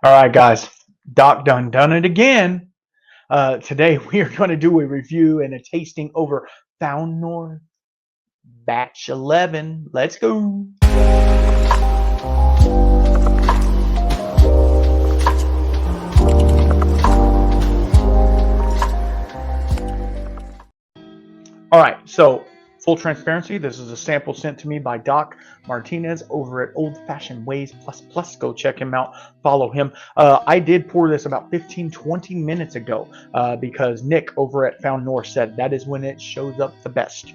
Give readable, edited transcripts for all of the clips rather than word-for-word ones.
All right, guys. Doc done it again. Today we are going to do a review and a tasting over Found North Batch 11. Let's go. All right, so full transparency, this is a sample sent to me by Doc Martinez over at Old Fashioned Ways Plus Plus. Go check him out, follow him. I did pour this about 15-20 minutes ago because Nick over at Found North said that is when it shows up the best.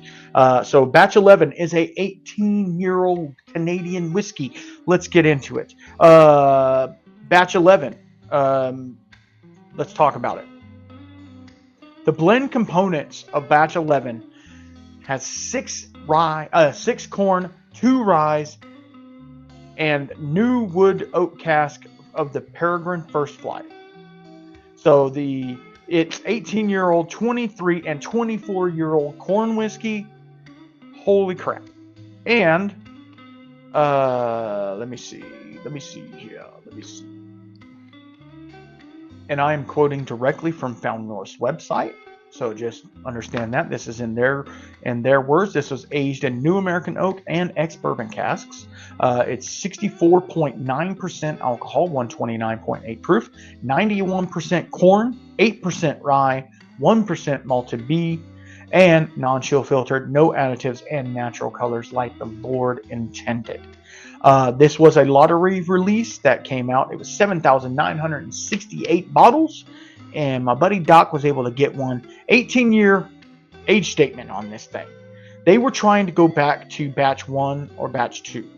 So Batch 11 is a 18-year-old Canadian whiskey. Let's get into it. Batch 11, let's talk about it. The blend components of Batch 11 has six corn, 2 rye, and new wood oak cask of the Peregrine First Flight. So it's 18-year-old, 23 and 24-year-old corn whiskey. Holy crap! And let me see here. And I am quoting directly from Found North's website. So just understand that this is in their words. This was aged in New American Oak and ex-bourbon casks. It's 64.9% alcohol, 129.8 proof, 91% corn, 8% rye, 1% malted B, and non-chill filtered, no additives, and natural colors like the Lord intended. This was a lottery release that came out. It was 7,968 bottles, and my buddy Doc was able to get one 18-year age statement on this thing. They were trying to go back to batch 1 or batch 2.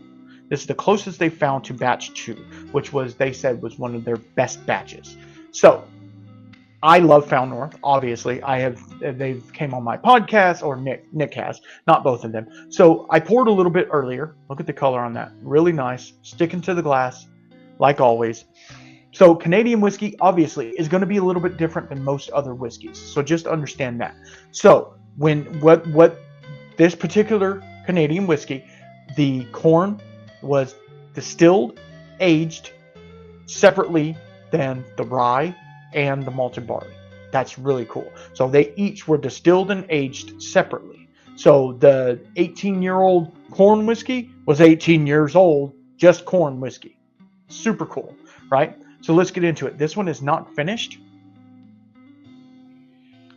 This is the closest they found to batch 2, which was, they said, was one of their best batches. So I love Found North, obviously. They've came on my podcast, or Nick has, not both of them. So I poured a little bit earlier. Look at the color on that. Really nice. Sticking to the glass, like always. So Canadian whiskey, obviously, is going to be a little bit different than most other whiskeys. So just understand that. So what this particular Canadian whiskey, the corn was distilled, aged separately than the rye and the malted barley. That's really cool. So they each were distilled and aged separately. So the 18-year-old corn whiskey was 18 years old, just corn whiskey. Super cool, right? So let's get into it. This one is not finished.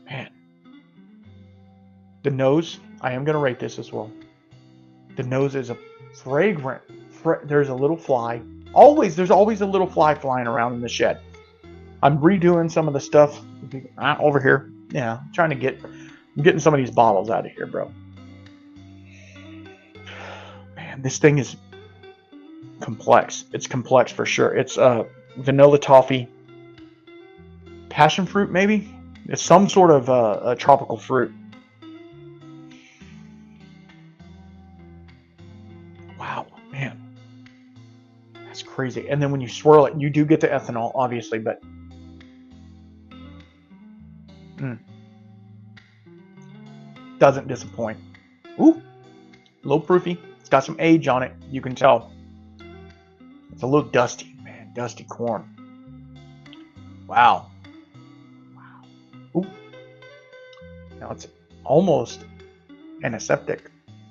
Man. The nose, I am going to rate this as well. The nose is a fragrant. There's a little fly. There's always a little fly flying around in the shed. I'm redoing some of the stuff over here. Yeah, I'm getting some of these bottles out of here, bro. Man, this thing is complex. It's complex for sure. It's vanilla toffee, passion fruit, maybe. It's some sort of a tropical fruit. Wow, man, that's crazy. And then when you swirl it, you do get the ethanol, obviously, but doesn't disappoint. Ooh, low proofy. It's got some age on it. You can tell. It's a little dusty, man. Dusty corn. Wow. Ooh. Now it's almost antiseptic.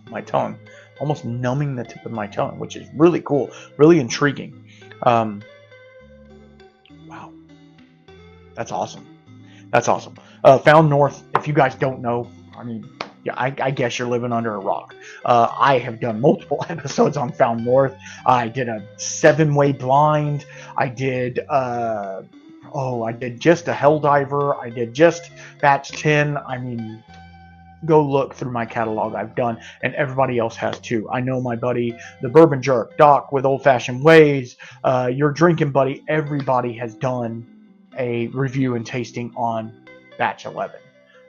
My tongue, almost numbing the tip of my tongue, which is really cool, really intriguing. Wow, that's awesome. That's awesome. Found North, if you guys don't know, I mean, yeah, I guess you're living under a rock. I have done multiple episodes on Found North. I did a 7-way blind. I did just a Helldiver. I did just batch 10. I mean, go look through my catalog. I've done, and everybody else has too. I know my buddy, the Bourbon Jerk, Doc with Old Fashioned Ways, your drinking buddy, everybody has done a review and tasting on batch 11.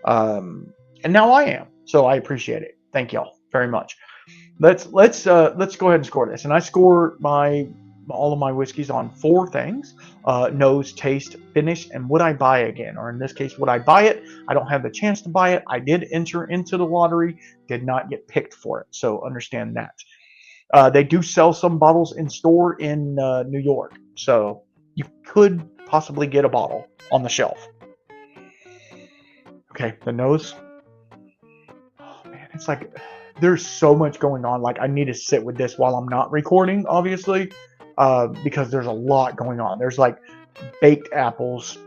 And now I am. So I appreciate it. Thank y'all very much. Let's go ahead and score this. And I score all of my whiskeys on 4 things: nose, taste, finish, and would I buy again? Or in this case, would I buy it? I don't have the chance to buy it. I did enter into the lottery, did not get picked for it. So understand that. They do sell some bottles in store in New York. So you could possibly get a bottle on the shelf. Okay, the nose. Oh man, it's like there's so much going on. Like I need to sit with this while I'm not recording, obviously, because there's a lot going on. There's like baked apples.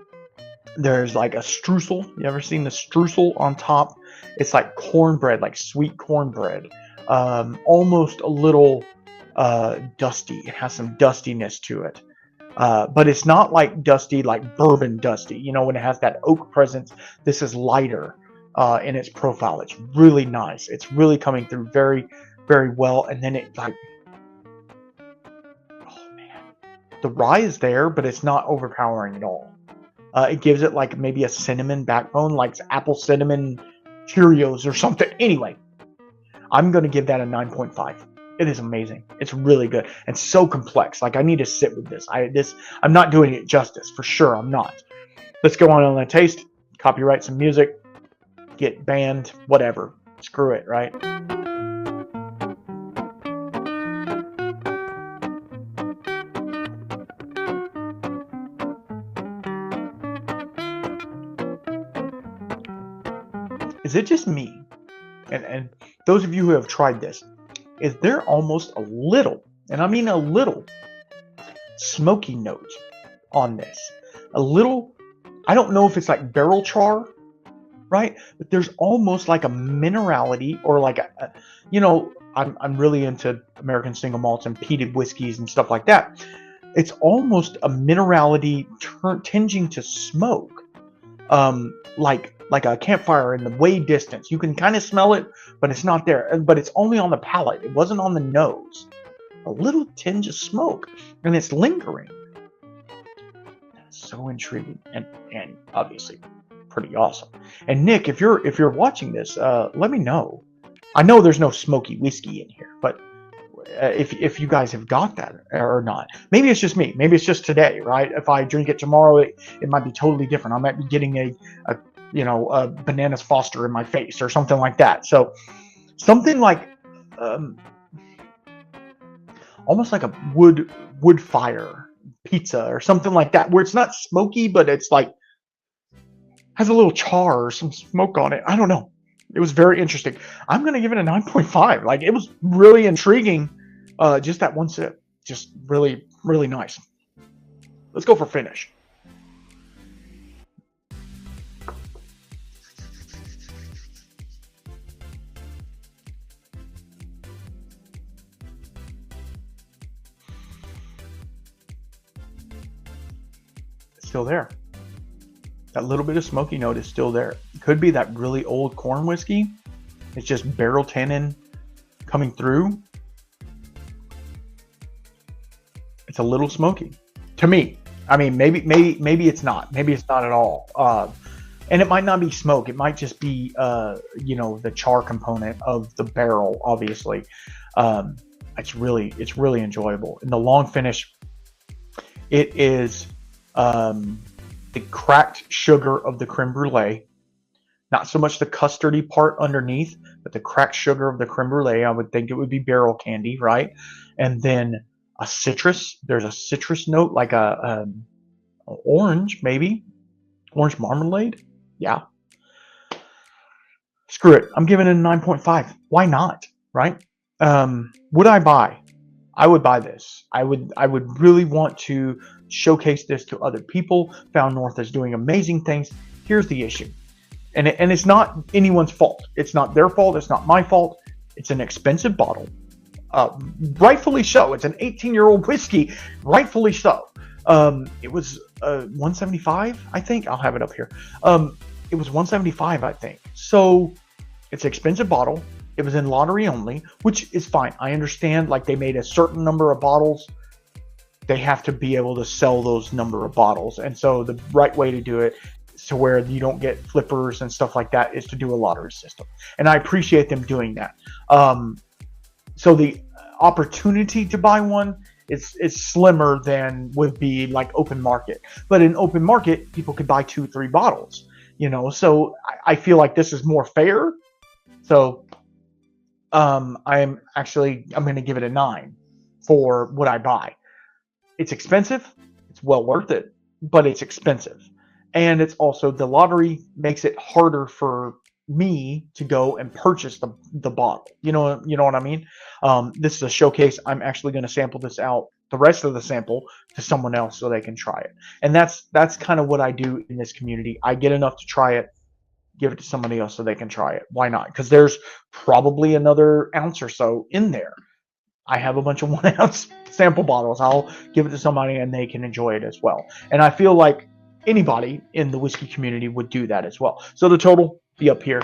There's like a streusel. You ever seen the streusel on top? It's like cornbread, like sweet cornbread. Almost a little dusty. It has some dustiness to it. But it's not like dusty, like bourbon dusty. You know, when it has that oak presence, this is lighter in its profile. It's really nice. It's really coming through very, very well. And then it like, oh man, the rye is there, but it's not overpowering at all. It gives it like maybe a cinnamon backbone, like apple cinnamon Cheerios or something. Anyway, I'm going to give that a 9.5. It is amazing. It's really good and so complex. Like I need to sit with this. I'm not doing it justice for sure. I'm not. Let's go on a taste. Copyright some music. Get banned. Whatever. Screw it. Right. Is it just me? And those of you who have tried this, is there almost a little, and I mean a little, smoky note on this? A little, I don't know if it's like barrel char, right? But there's almost like a minerality or like a you know, I'm really into American single malts and peated whiskeys and stuff like that. It's almost a minerality tinging to smoke, like a campfire in the way distance. You can kind of smell it, but it's not there. But it's only on the palate. It wasn't on the nose. A little tinge of smoke, and it's lingering. That's so intriguing, and obviously pretty awesome. And Nick, if you're watching this, let me know. I know there's no smoky whiskey in here, but if you guys have got that or not. Maybe it's just me. Maybe it's just today, right? If I drink it tomorrow, it might be totally different. I might be getting a bananas Foster in my face or something like that. So something like almost like a wood fire pizza or something like that, where it's not smoky, but it's like has a little char or some smoke on it. I don't know. It was very interesting. I'm going to give it a 9.5. Like it was really intriguing. Just that one sip, just really, really nice. Let's go for finish. Still there. That little bit of smoky note is still there. It could be that really old corn whiskey. It's just barrel tannin coming through. It's a little smoky to me. I mean, maybe it's not. Maybe it's not at all. And it might not be smoke. It might just be, the char component of the barrel. Obviously, it's really enjoyable. In the long finish, it is. The cracked sugar of the creme brulee, not so much the custardy part underneath, but the cracked sugar of the creme brulee. I would think it would be barrel candy, right? And then a citrus. There's a citrus note, like a orange, maybe orange marmalade. Yeah. Screw it. I'm giving it a 9.5. Why not? Right? Would I buy? I would buy this. I would really want to showcase this to other people. Found North is doing amazing things. Here's the issue. And it's not anyone's fault. It's not their fault. It's not my fault. It's an expensive bottle. Rightfully so. It's an 18-year-old whiskey. Rightfully so. It was $175, I think. I'll have it up here. It was $175, I think. So it's an expensive bottle. It was in lottery only, which is fine. I understand, like they made a certain number of bottles. They have to be able to sell those number of bottles. And so the right way to do it to where you don't get flippers and stuff like that is to do a lottery system. And I appreciate them doing that. So the opportunity to buy one is slimmer than would be like open market. But in open market, people could buy 2-3 bottles, so I feel like this is more fair. So I'm going to give it a 9 for what I buy. It's expensive. It's well worth it, but it's expensive. And it's also, the lottery makes it harder for me to go and purchase the bottle. You know what I mean? This is a showcase. I'm actually going to sample this out, the rest of the sample, to someone else so they can try it. And that's kind of what I do in this community. I get enough to try it, give it to somebody else so they can try it. Why not? Because there's probably another ounce or so in there. I have a bunch of 1 ounce sample bottles. I'll give it to somebody and they can enjoy it as well. And I feel like anybody in the whiskey community would do that as well. So the total be up here.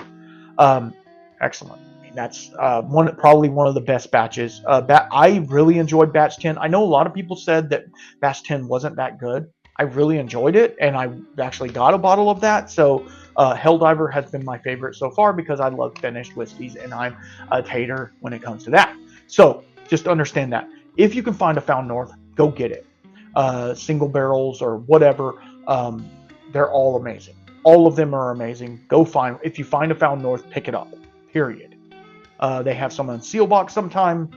Excellent. I mean, that's probably one of the best batches. I really enjoyed batch 10. I know a lot of people said that batch 10 wasn't that good. I really enjoyed it, and I actually got a bottle of that. So Helldiver has been my favorite so far because I love finished whiskeys, and I'm a tater when it comes to that. So just understand that. If you can find a Found North, go get it. Single barrels or whatever, they're all amazing. All of them are amazing. Go find. If you find a Found North, pick it up. Period. They have some on seal box sometime.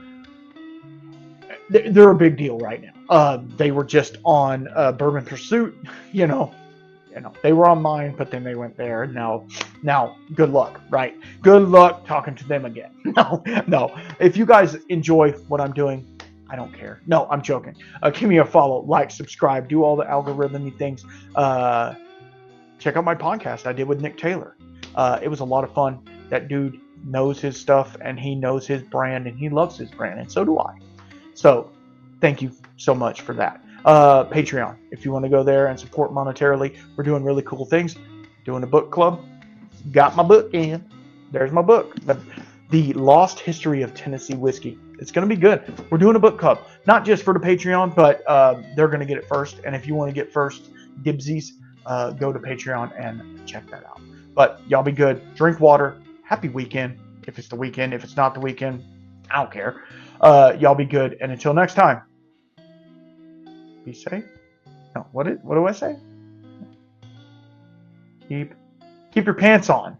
They're a big deal right now. They were just on Bourbon Pursuit. You know, they were on mine, but then they went there. Now, good luck, right? Good luck talking to them again. No. If you guys enjoy what I'm doing, I don't care. No, I'm joking. Give me a follow, like, subscribe, do all the algorithmy things. Check out my podcast I did with Nick Taylor. It was a lot of fun. That dude knows his stuff, and he knows his brand, and he loves his brand, and so do I. So thank you so much for that. Patreon, if you want to go there and support monetarily, we're doing really cool things. Doing a book club. Got my book in. There's my book. The Lost History of Tennessee Whiskey. It's going to be good. We're doing a book club. Not just for the Patreon, but they're going to get it first. And if you want to get first dibsies, go to Patreon and check that out. But y'all be good. Drink water. Happy weekend. If it's the weekend. If it's not the weekend, I don't care. Y'all be good. And until next time, be safe. No, what do I say? Keep your pants on.